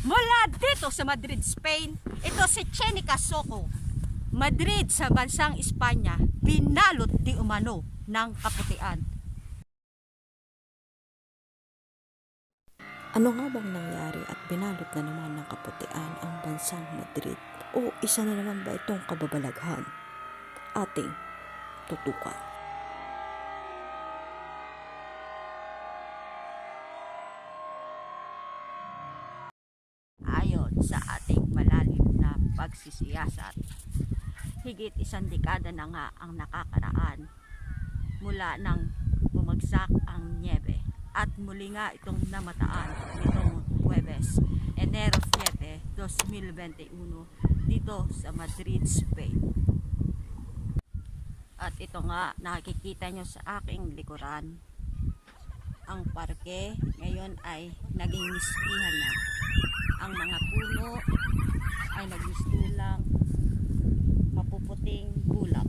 Mula dito sa Madrid, Spain, ito si Chenica Soco. Madrid sa bansang Espanya, binalot di umano ng kaputian. Ano nga bang nangyari at binalot na naman ng kaputian ang bansang Madrid? O isa na naman ba itong kababalaghan? Ating tutukan. Ayon sa ating malalim na pagsisiyasat, higit isang dekada na nga ang nakakaraan mula nang bumagsak ang nyebe at muli nga itong namataan nitong Huwebes, Enero 7, 2021 dito sa Madrid, Spain. At ito nga, nakikita nyo sa aking likuran, ang parke ngayon ay naging mistihan na. Ang mga puno ay nagmistulang mapuputing bulak.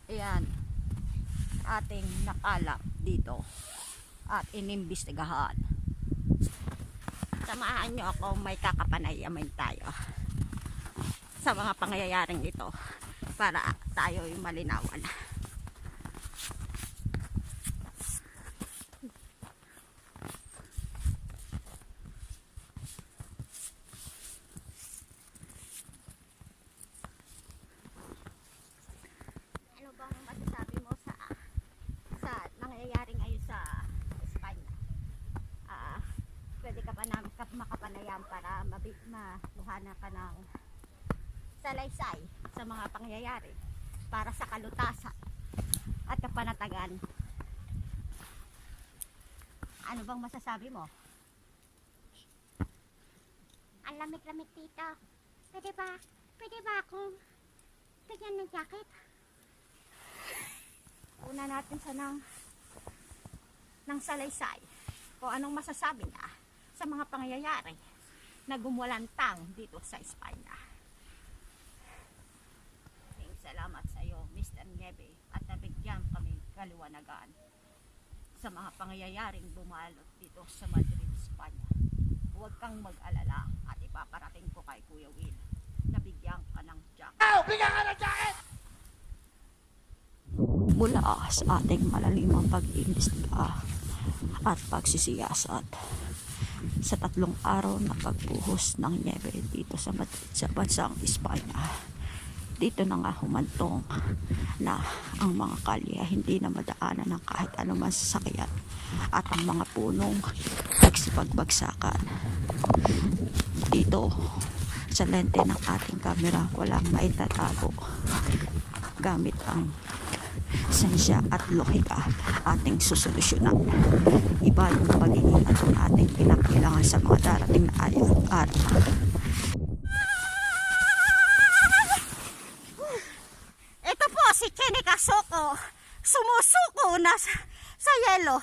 Ayan, ating nakalap dito at inimbestigahan. Samahan nyo ako, may kakapanayaman tayo sa mga pangyayaring ito para tayo'y malinawan. Ano bang masasabi mo sa nangyayari ngayon sa Espanya? Pwede ka pa na makapanayam para makuhanan ka ng salaysay sa mga pangyayari para sa kalutasan at kapanatagan. Ano bang masasabi mo? Ang lamig-lamig dito. Pwede ba akong bigyan ng jacket? Una natin sa ng salaysay kung anong masasabi niya sa mga pangyayari na gumulantang dito sa Espanya. Salamat sa iyo, Mr. Nieve, at nabigyan kami kaliwanagan sa mga pangyayaring bumalot dito sa Madrid, Espanya. Huwag kang mag-alala at ipaparating ko kay Kuya Will. Nabigyan ka ng jacket. Bigyan ka ng jacket! Mula sa ating malalimang pag-iimbestiga at pagsisiyasat sa 3 araw na pagbuhos ng nyebe dito sa Madrid sa bansang Espanya, dito na nga humantong na ang mga kalye hindi na madaanan ng kahit anumang sasakyan at ang mga punong nagsipagbagsakan. Dito sa lente ng ating kamera walang maitatago gamit ang sensya at lohika ating susolusyonan. Iba yung pag-iingat ng ating pinakailangan sa mga darating na araw. Ito po si Chenica Soco, sumusuko na sa yelo.